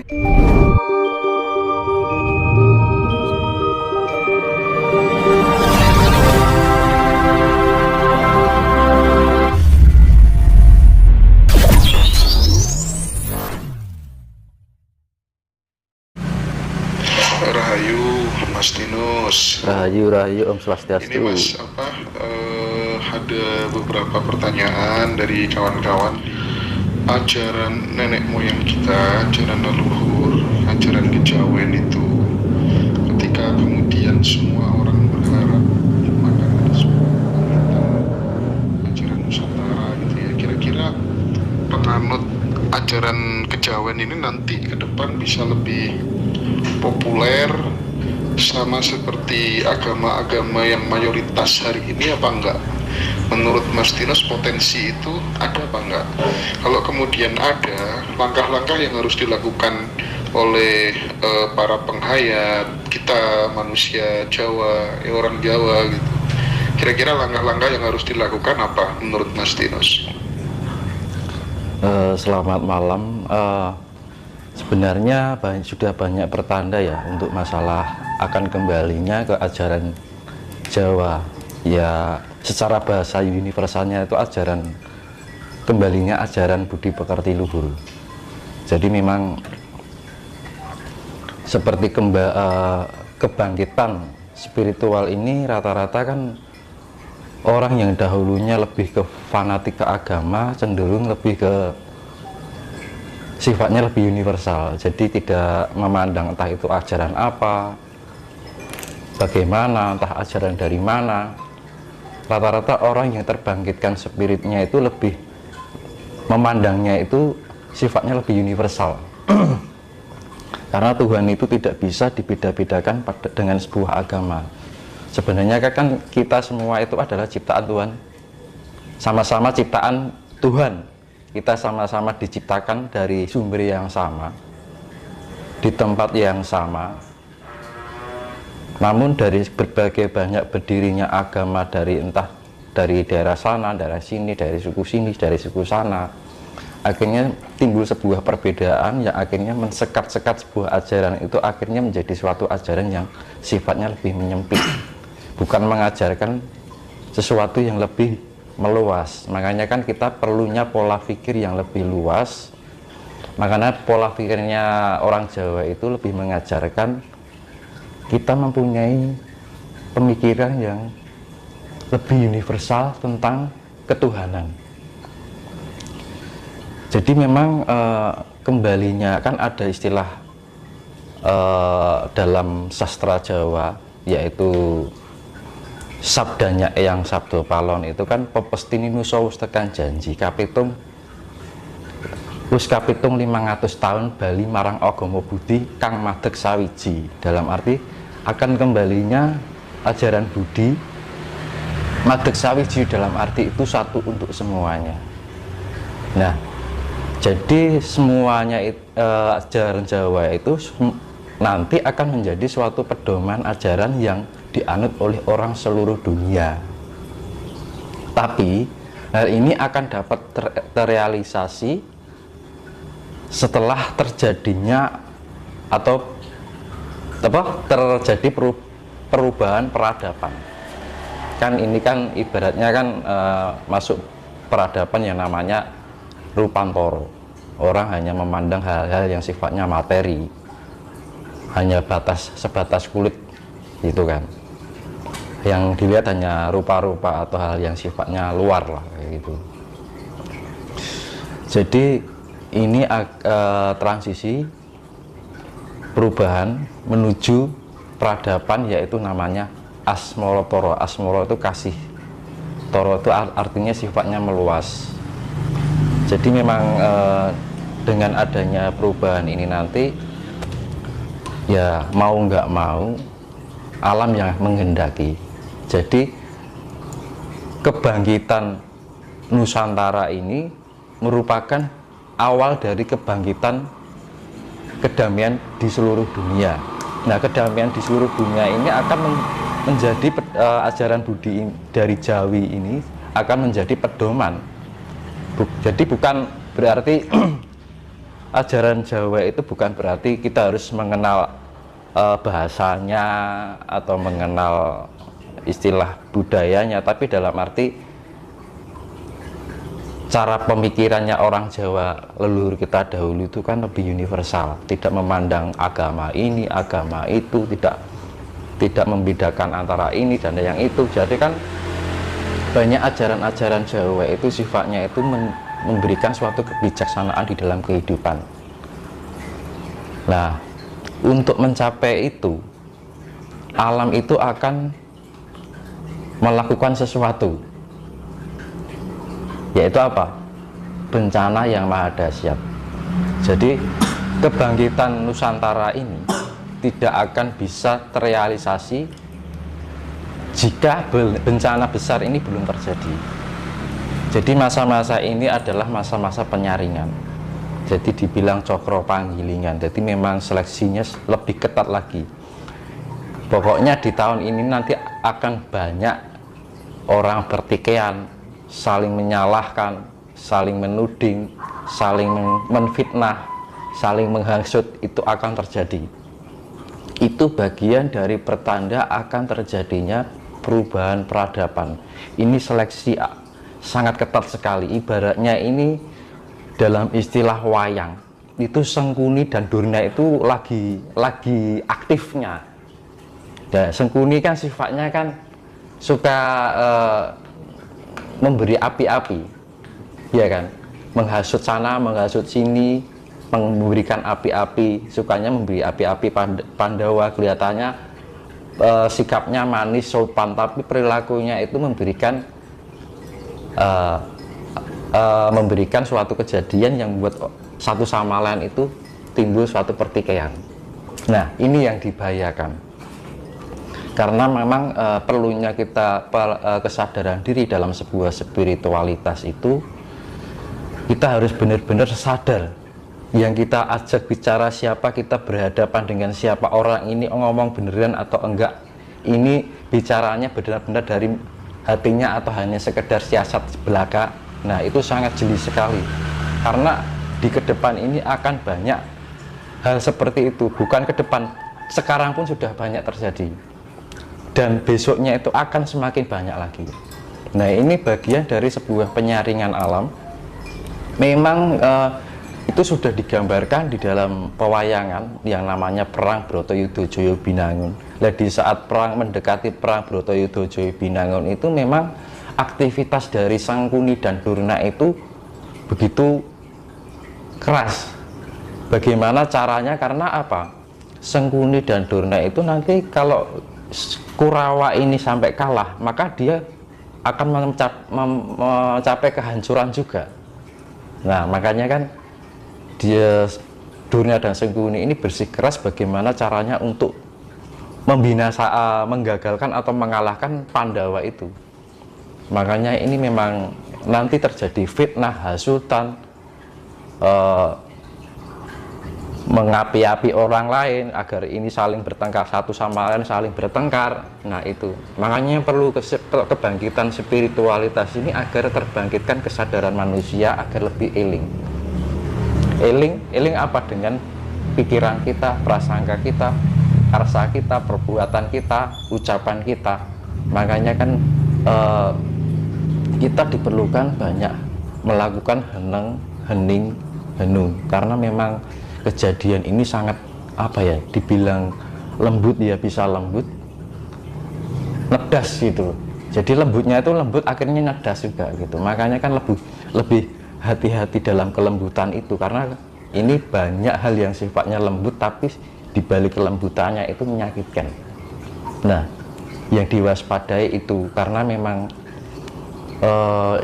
Rahayu Mas Dinus. Rahayu Om Swastiastu. Ini Mas ada beberapa pertanyaan dari kawan-kawan. Ajaran nenek moyang kita, ajaran leluhur, ajaran kejawen itu, ketika kemudian semua orang berharap maka ada sebuah ajaran Nusantara gitu ya. Kira-kira penganut ajaran kejawen ini nanti ke depan bisa lebih populer sama seperti agama-agama yang mayoritas hari ini apa enggak? Menurut Mas Dinus potensi itu ada apa enggak? Kalau kemudian ada, langkah-langkah yang harus dilakukan oleh para penghayat kita manusia Jawa, orang Jawa gitu. Kira-kira langkah-langkah yang harus dilakukan apa menurut Mas Dinus? Selamat malam. Sebenarnya sudah banyak pertanda ya untuk masalah akan kembalinya ke ajaran Jawa. Ya, secara bahasa universalnya itu kembalinya ajaran budi pekerti luhur. Jadi memang seperti kebangkitan spiritual ini rata-rata kan orang yang dahulunya lebih ke fanatik ke agama cenderung lebih ke sifatnya lebih universal. Jadi tidak memandang entah itu ajaran apa, bagaimana, entah ajaran dari mana. Rata-rata orang yang terbangkitkan spiritnya itu lebih memandangnya itu sifatnya lebih universal. Karena Tuhan itu tidak bisa dibeda-bedakan dengan sebuah agama. Sebenarnya kan kita semua itu adalah ciptaan Tuhan, sama-sama ciptaan Tuhan. Kita sama-sama diciptakan dari sumber yang sama, di tempat yang sama. Namun dari berbagai banyak berdirinya agama entah dari daerah sana, daerah sini, dari suku sini, dari suku sana, akhirnya timbul sebuah perbedaan yang akhirnya mensekat-sekat sebuah ajaran itu akhirnya menjadi suatu ajaran yang sifatnya lebih menyempit, bukan mengajarkan sesuatu yang lebih meluas. Makanya kan kita perlunya pola pikir yang lebih luas. Makanya pola pikirnya orang Jawa itu lebih mengajarkan kita mempunyai pemikiran yang lebih universal tentang ketuhanan. Jadi memang kembalinya kan ada istilah dalam sastra Jawa, yaitu sabdanya Eyang Sabdo Palon itu kan pepestini nusa wis tekan janji kapitung 500 tahun bali marang agama budi kang madeg sawiji. Dalam arti akan kembalinya ajaran budi madeg sawiji, dalam arti itu satu untuk semuanya. Nah, jadi semuanya ajaran Jawa itu nanti akan menjadi suatu pedoman ajaran yang dianut oleh orang seluruh dunia. Tapi hal ini akan dapat terrealisasi setelah terjadinya atau terjadi perubahan peradaban. Kan ini kan ibaratnya kan masuk peradaban yang namanya Rupantoro. Orang hanya memandang hal-hal yang sifatnya materi, hanya sebatas kulit gitu kan. Yang dilihat hanya rupa-rupa atau hal yang sifatnya luar lah kayak gitu. Jadi ini transisi perubahan menuju peradaban, yaitu namanya Asmoro Toro. Asmoro itu kasih, Toro itu artinya sifatnya meluas. Jadi memang dengan adanya perubahan ini nanti ya mau nggak mau alam yang menghendaki. Jadi kebangkitan Nusantara ini merupakan awal dari kebangkitan kedamaian di seluruh dunia. Nah, kedamaian di seluruh dunia ini akan menjadi ajaran budi dari Jawi ini akan menjadi pedoman. Jadi bukan berarti ajaran Jawa itu bukan berarti kita harus mengenal bahasanya atau mengenal istilah budayanya, tapi dalam arti cara pemikirannya orang Jawa leluhur kita dahulu itu kan lebih universal, tidak memandang agama ini, agama itu, tidak membedakan antara ini dan yang itu. Jadi kan banyak ajaran-ajaran Jawa itu sifatnya itu memberikan suatu kebijaksanaan di dalam kehidupan. Nah, untuk mencapai itu, alam itu akan melakukan sesuatu, yaitu apa? Bencana yang maha dahsyat. Jadi kebangkitan Nusantara ini tidak akan bisa terrealisasi jika bencana besar ini belum terjadi. Jadi masa-masa ini adalah masa-masa penyaringan. Jadi dibilang cokro panggilingan. Jadi memang seleksinya lebih ketat lagi. Pokoknya di tahun ini nanti akan banyak orang bertikaian, saling menyalahkan, saling menuding, saling menfitnah, saling menghasut, itu akan terjadi. Itu bagian dari pertanda akan terjadinya perubahan peradaban. Ini seleksi sangat ketat sekali. Ibaratnya ini dalam istilah wayang itu Sengkuni dan Durna itu lagi aktifnya. Nah, Sengkuni kan sifatnya kan suka memberi api-api, ya kan, menghasut sana menghasut sini, memberikan api-api, sukanya memberi api-api. Pandawa kelihatannya sikapnya manis sopan, tapi perilakunya itu memberikan suatu kejadian yang membuat satu sama lain itu timbul suatu pertikaian. Nah, ini yang dibahayakan, karena memang perlunya kita kesadaran diri dalam sebuah spiritualitas itu. Kita harus benar-benar sadar yang kita ajak bicara siapa, kita berhadapan dengan siapa, orang ini ngomong beneran atau enggak, ini bicaranya benar-benar dari hatinya atau hanya sekedar siasat belaka. Nah, itu sangat jeli sekali, karena di kedepan ini akan banyak hal seperti itu. Bukan ke depan, sekarang pun sudah banyak terjadi, dan besoknya itu akan semakin banyak lagi. Nah, ini bagian dari sebuah penyaringan alam. Memang itu sudah digambarkan di dalam pewayangan yang namanya Perang Bratayuda Jaya Binangun. Nah, di saat perang mendekati Perang Bratayuda Jaya Binangun itu memang aktivitas dari Sangkuni dan Durna itu begitu keras. Bagaimana caranya? Karena apa? Sangkuni dan Durna itu nanti kalau Kurawa ini sampai kalah, maka dia akan mencapai kehancuran juga. Nah, makanya kan dia Durna dan Sangkuni ini bersikeras bagaimana caranya untuk menggagalkan atau mengalahkan Pandawa itu. Makanya ini memang nanti terjadi fitnah, hasutan, mengapi-api orang lain agar ini saling bertengkar, satu sama lain saling bertengkar. Nah, itu makanya perlu kebangkitan spiritualitas ini agar terbangkitkan kesadaran manusia agar lebih eling apa? Dengan pikiran kita, prasangka kita, karsa kita, perbuatan kita, ucapan kita. Makanya kan kita diperlukan banyak melakukan hening, henung, karena memang kejadian ini sangat dibilang lembut, ya bisa lembut, nedas gitu. Jadi lembutnya itu lembut, akhirnya nedas juga gitu. Makanya kan lebih hati-hati dalam kelembutan itu, karena ini banyak hal yang sifatnya lembut tapi dibalik kelembutannya itu menyakitkan. Nah, yang diwaspadai itu karena memang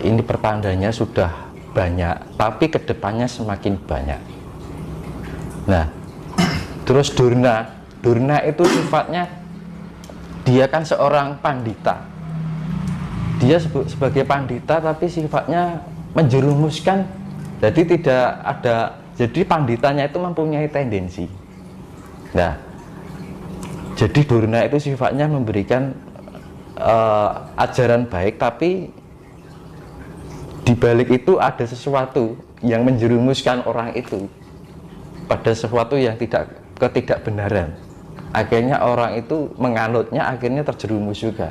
ini pertandanya sudah banyak, tapi kedepannya semakin banyak. Nah, terus Durna itu sifatnya dia kan seorang pandita. Dia sebagai pandita tapi sifatnya menjerumuskan. Jadi jadi panditanya itu mempunyai tendensi. Nah, jadi Durna itu sifatnya memberikan ajaran baik, tapi di balik itu ada sesuatu yang menjerumuskan orang itu. pada sesuatu yang ketidakbenaran. Akhirnya orang itu menganutnya, akhirnya terjerumus juga.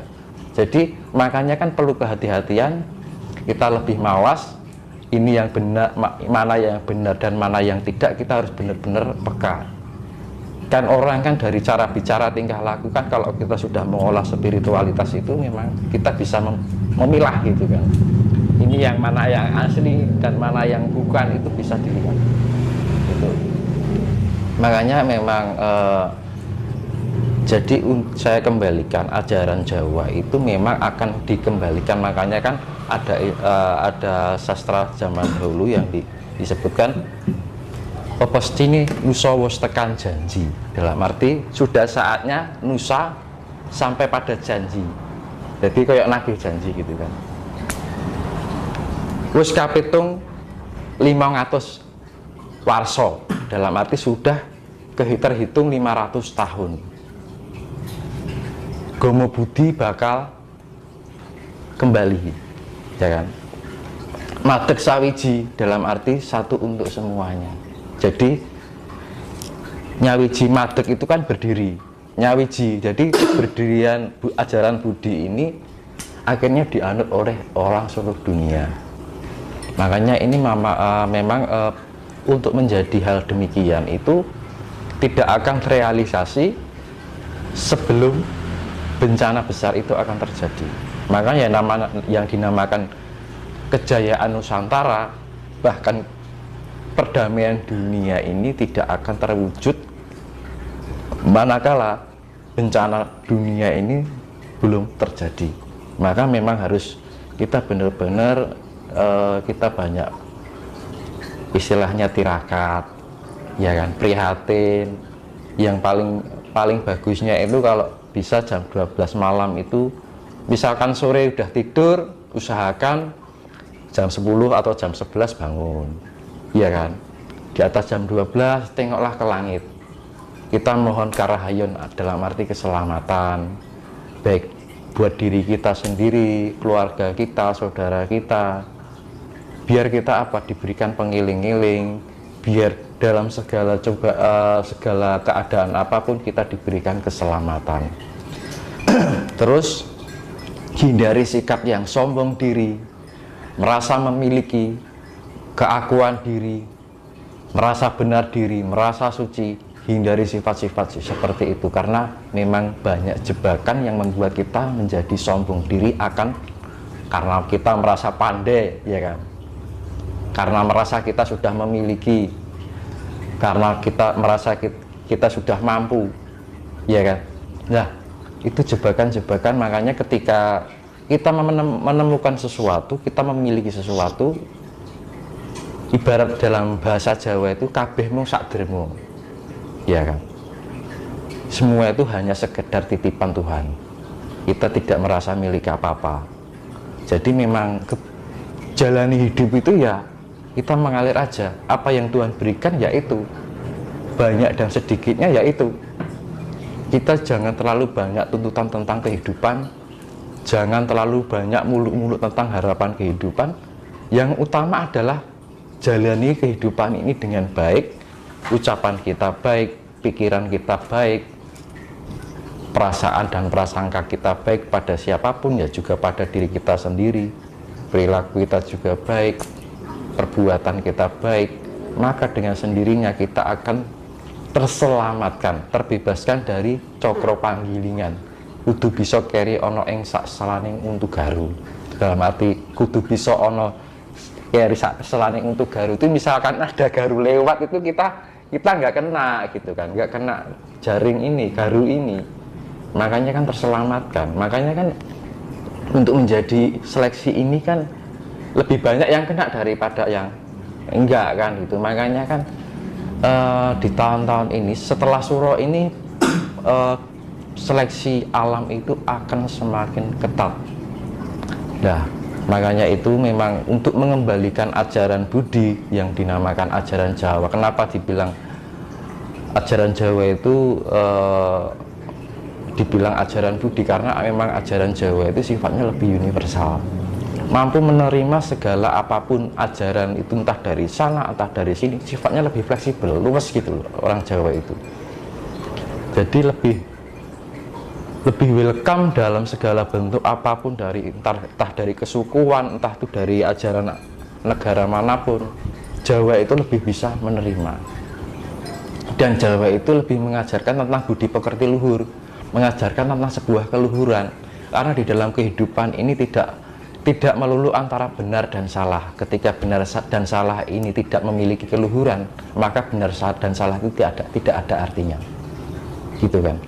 Jadi makanya kan perlu kehati-hatian, kita lebih mawas, ini yang benar, mana yang benar dan mana yang tidak, kita harus benar-benar peka. Kan orang kan dari cara bicara, tingkah laku kan, kalau kita sudah mengolah spiritualitas itu memang kita bisa memilah gitu kan. Ini yang mana yang asli dan mana yang bukan, itu bisa dilihat. Gitu. Makanya memang jadi saya kembalikan ajaran Jawa itu memang akan dikembalikan. Makanya kan ada sastra zaman dahulu yang disebutkan pepesti ini nusa wis tekan janji, dalam arti sudah saatnya nusa sampai pada janji. Jadi kayak nagih janji gitu kan. Wis kapitung 500 warso, dalam arti sudah terhitung 500 tahun. Gomo Budi bakal kembali, ya kan? Madeg sawiji, dalam arti satu untuk semuanya. Jadi nyawiji madeg itu kan berdiri, nyawiji. Jadi berdirian ajaran Budi ini akhirnya dianut oleh orang seluruh dunia. Makanya ini memang untuk menjadi hal demikian itu tidak akan terrealisasi sebelum bencana besar itu akan terjadi. Makanya yang dinamakan kejayaan Nusantara, bahkan perdamaian dunia ini tidak akan terwujud manakala bencana dunia ini belum terjadi. Maka memang harus kita benar-benar kita banyak istilahnya tirakat, ya kan, prihatin. Yang paling bagusnya itu kalau bisa jam 12 malam itu, misalkan sore udah tidur, usahakan jam 10 atau jam 11 bangun, iya kan, di atas jam 12 tengoklah ke langit, kita mohon karahayun, dalam arti keselamatan, baik buat diri kita sendiri, keluarga kita, saudara kita, biar kita diberikan pengiling-iling, biar dalam segala segala keadaan apapun kita diberikan keselamatan. Terus hindari sikap yang sombong diri, merasa memiliki keakuan diri, merasa benar diri, merasa suci. Hindari sifat-sifat seperti itu, karena memang banyak jebakan yang membuat kita menjadi sombong diri karena kita merasa pandai, ya kan, karena merasa kita sudah memiliki, karena kita merasa kita sudah mampu, ya kan. Nah, itu jebakan-jebakan. Makanya ketika kita menemukan sesuatu, kita memiliki sesuatu, ibarat dalam bahasa Jawa itu kabehmu sak dermo, ya kan. Semua itu hanya sekedar titipan Tuhan. Kita tidak merasa milik apa-apa. Jadi memang jalani hidup itu ya kita mengalir aja. Apa yang Tuhan berikan yaitu, banyak dan sedikitnya yaitu. Kita jangan terlalu banyak tuntutan tentang kehidupan, jangan terlalu banyak muluk-muluk tentang harapan kehidupan. Yang utama adalah jalani kehidupan ini dengan baik, ucapan kita baik, pikiran kita baik, perasaan dan prasangka kita baik pada siapapun, ya juga pada diri kita sendiri, perilaku kita juga baik, perbuatan kita baik, maka dengan sendirinya kita akan terselamatkan, terbebaskan dari cokro panggilingan. Kudu bisa keri ono ing sak selaning untuk garu, dalam arti kudu bisa ono keri sak selaning untuk garu. Itu misalkan ada garu lewat, itu kita nggak kena gitu kan, nggak kena jaring ini, garu ini, makanya kan terselamatkan. Makanya kan untuk menjadi seleksi ini kan lebih banyak yang kena daripada yang enggak kan gitu. Makanya kan di tahun-tahun ini setelah Suro ini seleksi alam itu akan semakin ketat. Nah, makanya itu memang untuk mengembalikan ajaran Budi yang dinamakan ajaran Jawa. Kenapa dibilang ajaran Jawa itu dibilang ajaran Budi? Karena memang ajaran Jawa itu sifatnya lebih universal, mampu menerima segala apapun ajaran itu, entah dari sana entah dari sini, sifatnya lebih fleksibel, luas gitu loh orang Jawa itu. Jadi lebih welcome dalam segala bentuk apapun, dari entah dari kesukuan, entah itu dari ajaran negara manapun. Jawa itu lebih bisa menerima, dan Jawa itu lebih mengajarkan tentang budi pekerti luhur, mengajarkan tentang sebuah keluhuran. Karena di dalam kehidupan ini tidak melulu antara benar dan salah. Ketika benar dan salah ini tidak memiliki keluhuran, maka benar dan salah itu tidak ada artinya, gitu kan.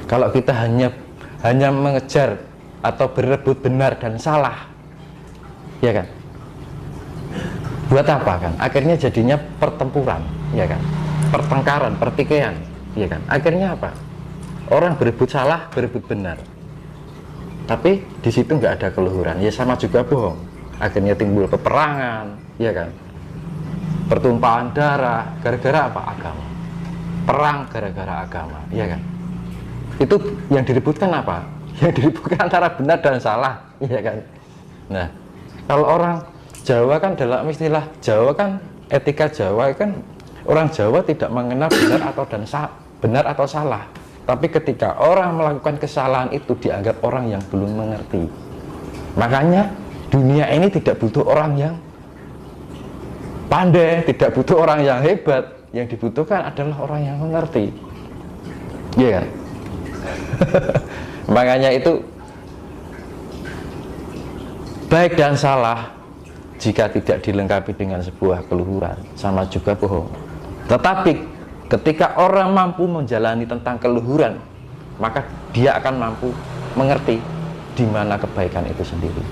Kalau kita hanya mengejar atau berebut benar dan salah, ya kan, buat apa kan? Akhirnya jadinya pertempuran, ya kan, pertengkaran, pertikaian, ya kan. Akhirnya apa? Orang berebut salah, berebut benar, tapi di situ nggak ada keluhuran, ya sama juga bohong. Akhirnya timbul peperangan, ya kan, pertumpahan darah, gara-gara apa? Agama. Perang gara-gara agama, ya kan. Itu yang direbutkan apa? Yang direbutkan antara benar dan salah, ya kan. Nah, kalau orang Jawa kan, dalam istilah Jawa kan, etika Jawa kan, orang Jawa tidak mengenal benar atau salah. Tapi ketika orang melakukan kesalahan itu dianggap orang yang belum mengerti. Makanya dunia ini tidak butuh orang yang pandai, tidak butuh orang yang hebat. Yang dibutuhkan adalah orang yang mengerti, iya kan? Makanya itu baik dan salah jika tidak dilengkapi dengan sebuah keluhuran sama juga bohong. Tetapi ketika orang mampu menjalani tentang keluhuran, maka dia akan mampu mengerti di mana kebaikan itu sendiri.